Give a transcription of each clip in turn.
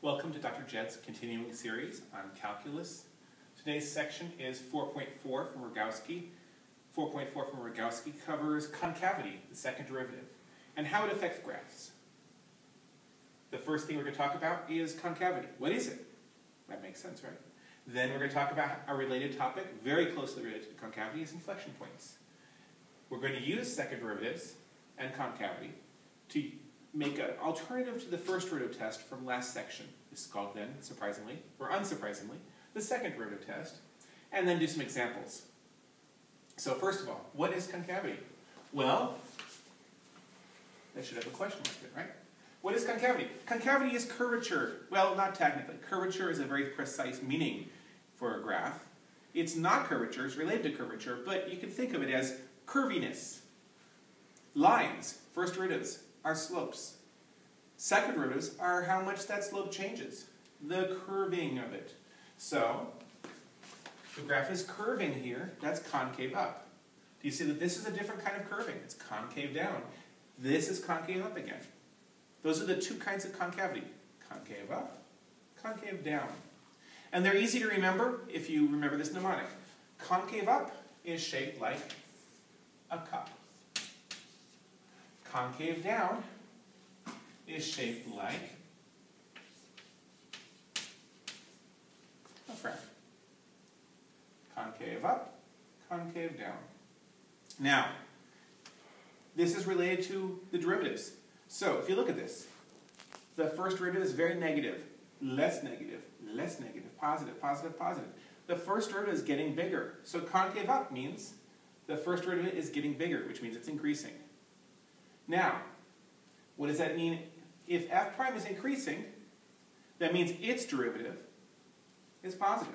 Welcome to Dr. Jett's continuing series on calculus. Today's section is 4.4 from Rogowski. 4.4 from Rogowski covers concavity, the second derivative, and how it affects graphs. The first thing we're going to talk about is concavity. What is it? That makes sense, right? Then we're going to talk about a related topic, very closely related to concavity, is inflection points. We're going to use second derivatives and concavity to make an alternative to the first derivative test from last section. This is called then, surprisingly, or unsurprisingly, the second derivative test, and then do some examples. So first of all, what is concavity? Well, I should have a question mark there, right? What is concavity? Concavity is curvature. Well, not technically. Curvature is a very precise meaning for a graph. It's not curvature, it's related to curvature, but you can think of it as curviness. Lines, first derivatives, are slopes. Second derivatives are how much that slope changes, the curving of it. So, the graph is curving here, that's concave up. Do you see that this is a different kind of curving? It's concave down. This is concave up again. Those are the two kinds of concavity. Concave up, concave down. And they're easy to remember if you remember this mnemonic. Concave up is shaped like a cup. Concave down is shaped like a friend. Concave up, concave down. Now, this is related to the derivatives. So, if you look at this, the first derivative is very negative, less negative, positive, positive, positive. The first derivative is getting bigger. So concave up means the first derivative is getting bigger, which means it's increasing. Now, what does that mean? If f prime is increasing, that means its derivative is positive.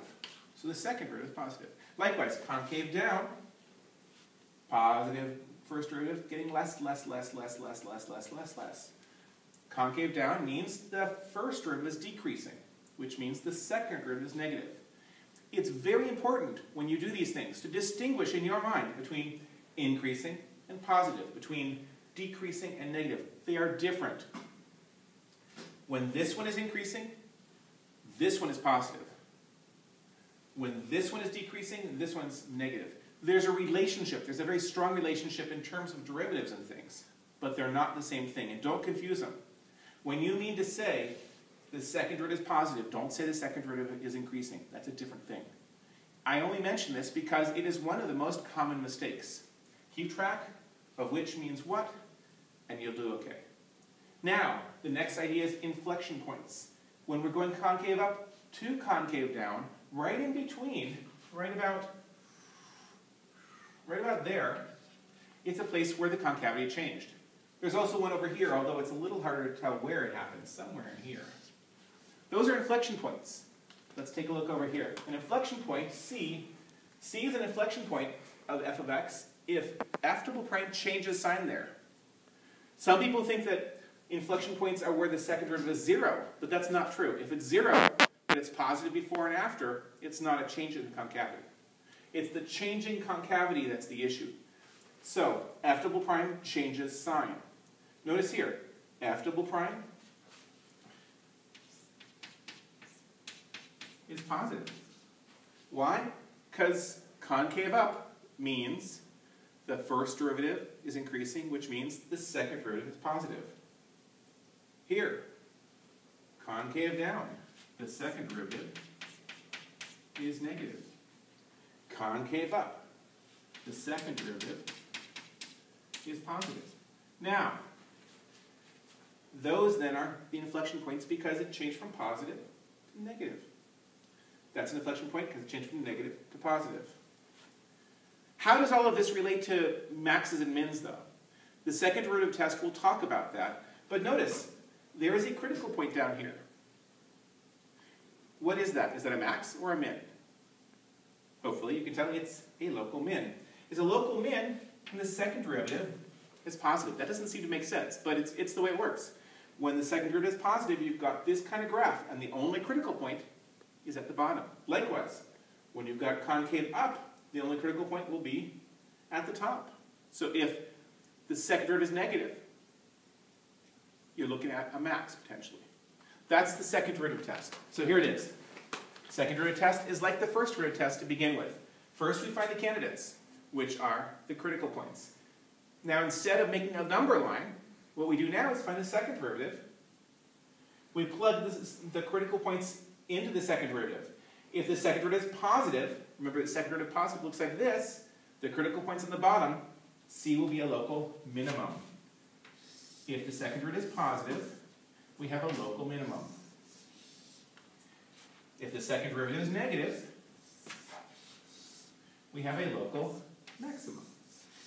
So the second derivative is positive. Likewise, concave down, positive first derivative getting less. Concave down means the first derivative is decreasing, which means the second derivative is negative. It's very important when you do these things to distinguish in your mind between increasing and positive, between decreasing and negative. They are different. When this one is increasing, this one is positive. When this one is decreasing, this one's negative. There's a relationship. There's a very strong relationship in terms of derivatives and things, but they're not the same thing, and don't confuse them. When you mean to say the second derivative is positive, don't say the second derivative is increasing. That's a different thing. I only mention this because it is one of the most common mistakes. Keep track of which means what, and you'll do okay. Now, the next idea is inflection points. When we're going concave up to concave down, right in between, right about there, it's a place where the concavity changed. There's also one over here, although it's a little harder to tell where it happens, somewhere in here. Those are inflection points. Let's take a look over here. An inflection point, C is an inflection point of f of x if f double prime changes sign there. Some people think that inflection points are where the second derivative is 0, but that's not true. If it's 0, but it's positive before and after, it's not a change in concavity. It's the changing concavity that's the issue. So, f double prime changes sign. Notice here, f double prime is positive. Why? Because concave up means the first derivative is increasing, which means the second derivative is positive. Here, concave down, the second derivative is negative. Concave up, the second derivative is positive. Now, those then are the inflection points because it changed from positive to negative. That's an inflection point because it changed from negative to positive. How does all of this relate to maxes and mins, though? The second derivative test will talk about that. But notice, there is a critical point down here. What is that? Is that a max or a min? Hopefully you can tell me it's a local min. Is a local min when the second derivative is positive? That doesn't seem to make sense, but it's the way it works. When the second derivative is positive, you've got this kind of graph, and the only critical point is at the bottom. Likewise, when you've got concave up, the only critical point will be at the top. So if the second derivative is negative, you're looking at a max, potentially. That's the second derivative test. So here it is. Second derivative test is like the first derivative test to begin with. First we find the candidates, which are the critical points. Now instead of making a number line, what we do now is find the second derivative. We plug the critical points into the second derivative. If the second derivative is positive, remember the second derivative positive looks like this, the critical points on the bottom, C will be a local minimum. If the second derivative is positive, we have a local minimum. If the second derivative is negative, we have a local maximum.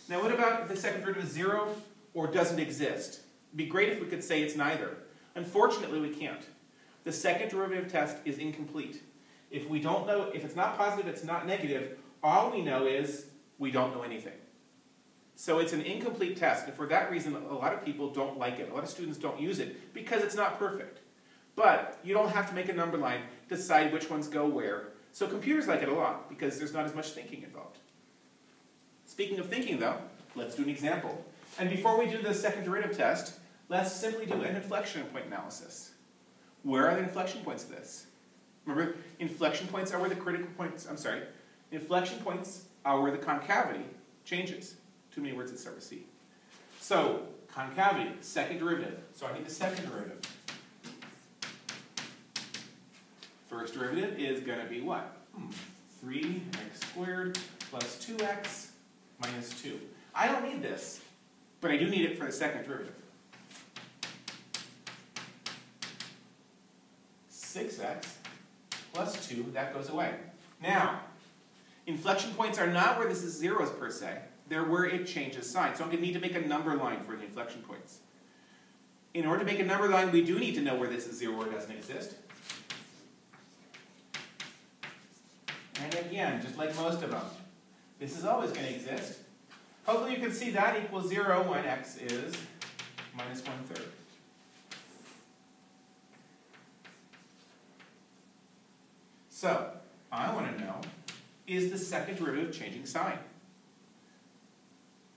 Now what about if the second derivative is 0 or doesn't exist? It'd be great if we could say it's neither. Unfortunately, we can't. The second derivative test is incomplete. If we don't know, if it's not positive, it's not negative, all we know is we don't know anything. So it's an incomplete test, and for that reason, a lot of people don't like it. A lot of students don't use it because it's not perfect. But you don't have to make a number line, decide which ones go where. So computers like it a lot because there's not as much thinking involved. Speaking of thinking though, let's do an example. And before we do the second derivative test, let's simply do an inflection point analysis. Where are the inflection points of this? Remember, inflection points are where the critical points, inflection points are where the concavity changes. Too many words that start with C. So, concavity, second derivative. So I need the second derivative. First derivative is going to be what? 3x squared plus 2x minus 2. I don't need this, but I do need it for the second derivative. 6x plus 2, that goes away. Now, inflection points are not where this is zeros per se. They're where it changes sign. So I'm going to need to make a number line for the inflection points. In order to make a number line, we do need to know where this is 0 or doesn't exist. And again, just like most of them, this is always going to exist. Hopefully you can see that equals 0 when x is minus 1/3. So, I want to know, is the second derivative changing sign?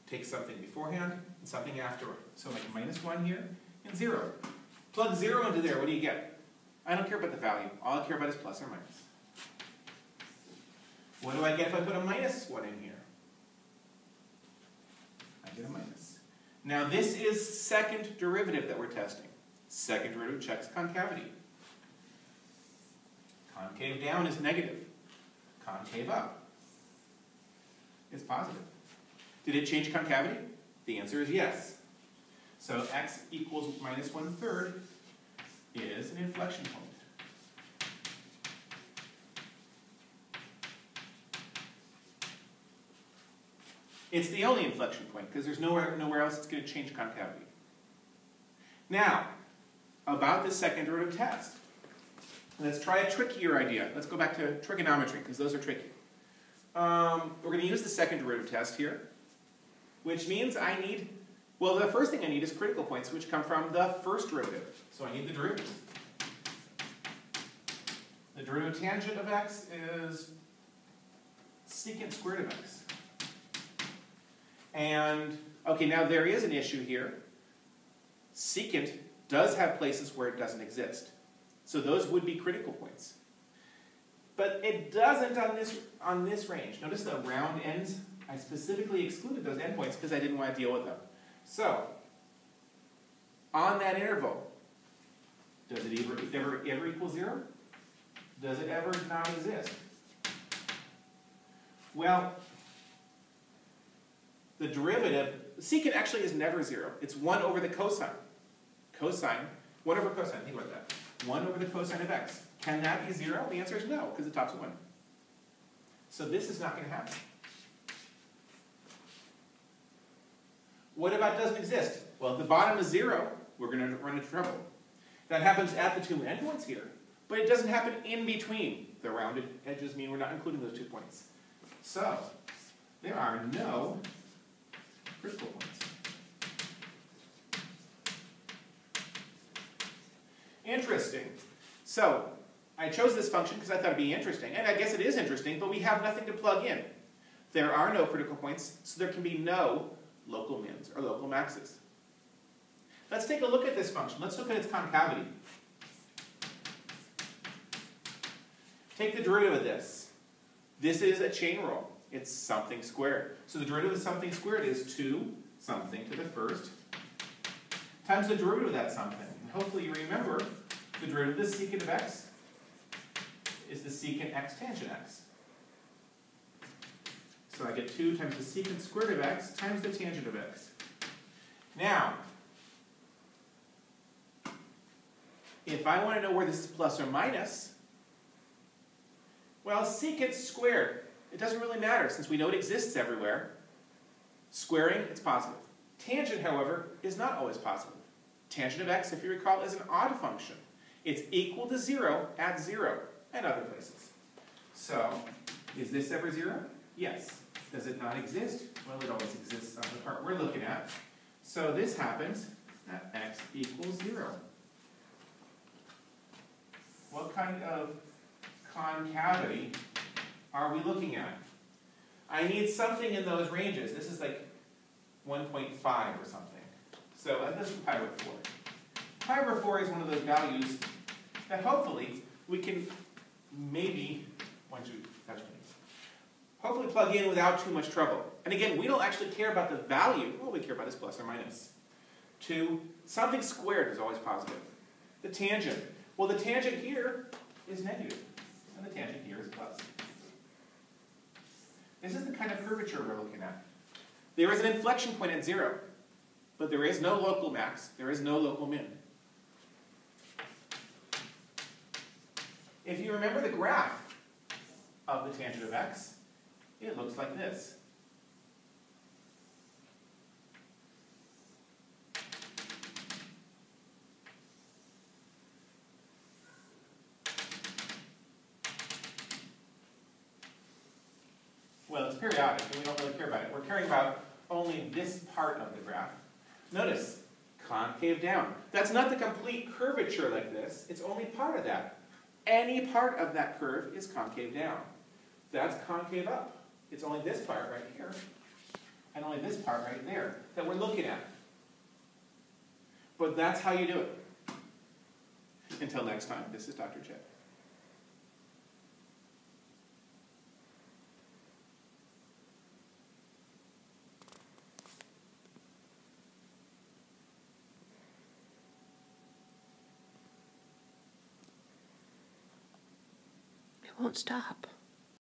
Take something beforehand and something afterward. So like minus 1 here and 0. Plug 0 into there, what do you get? I don't care about the value. All I care about is plus or minus. What do I get if I put a minus 1 in here? I get a minus. Now this is second derivative that we're testing. Second derivative checks concavity. Concave down is negative. Concave up is positive. Did it change concavity? The answer is yes. So x equals minus 1/3 is an inflection point. It's the only inflection point because there's nowhere else it's going to change concavity. Now, about the second derivative test. Let's try a trickier idea. Let's go back to trigonometry because those are tricky. We're going to use the second derivative test here, which means I need, well, the first thing I need is critical points, which come from the first derivative. So I need the derivative. The derivative tangent of x is secant squared of x. And, okay, now there is an issue here. Secant does have places where it doesn't exist. So those would be critical points. But it doesn't on this range. Notice the round ends. I specifically excluded those endpoints because I didn't want to deal with them. So, on that interval, does it ever equal 0? Does it ever not exist? Well, the derivative, secant actually is never 0. It's 1 over the cosine. Cosine, 1 over cosine, think about that. 1 over the cosine of x. Can that be 0? The answer is no, because the top's 1. So this is not going to happen. What about doesn't exist? Well, if the bottom is 0, we're going to run into trouble. That happens at the two endpoints here, but it doesn't happen in between. The rounded edges mean we're not including those 2 points. So, there are no critical points. Interesting. So, I chose this function because I thought it'd be interesting, and I guess it is interesting, but we have nothing to plug in. There are no critical points, so there can be no local mins or local maxes. Let's take a look at this function. Let's look at its concavity. Take the derivative of this. This is a chain rule. It's something squared. So the derivative of something squared is 2 something to the first times the derivative of that something. And hopefully you remember the derivative of the secant of x is the secant x tangent x. So I get 2 times the secant squared of x times the tangent of x. Now, if I want to know where this is plus or minus, well, secant squared, it doesn't really matter since we know it exists everywhere. Squaring, it's positive. Tangent, however, is not always positive. Tangent of x, if you recall, is an odd function. It's equal to 0 at 0 and other places. So, is this ever 0? Yes. Does it not exist? Well, it always exists on the part we're looking at. So this happens at x equals 0. What kind of concavity are we looking at? I need something in those ranges. This is like 1.5 or something. So this is pi over 4. Pi over 4 is one of those values that hopefully we can maybe, hopefully plug in without too much trouble. And again, we don't actually care about the value. All we care about is plus or minus. 2, something squared is always positive. The tangent. Well, the tangent here is negative, and the tangent here is plus. This is the kind of curvature we're looking at. There is an inflection point at 0, but there is no local max. There is no local min. If you remember the graph of the tangent of x, it looks like this. Well, it's periodic, and we don't really care about it. We're caring about only this part of the graph. Notice, concave down. That's not the complete curvature like this. It's only part of that. Any part of that curve is concave down. That's concave up. It's only this part right here, and only this part right there that we're looking at. But that's how you do it. Until next time, this is Dr. Chet. It won't stop.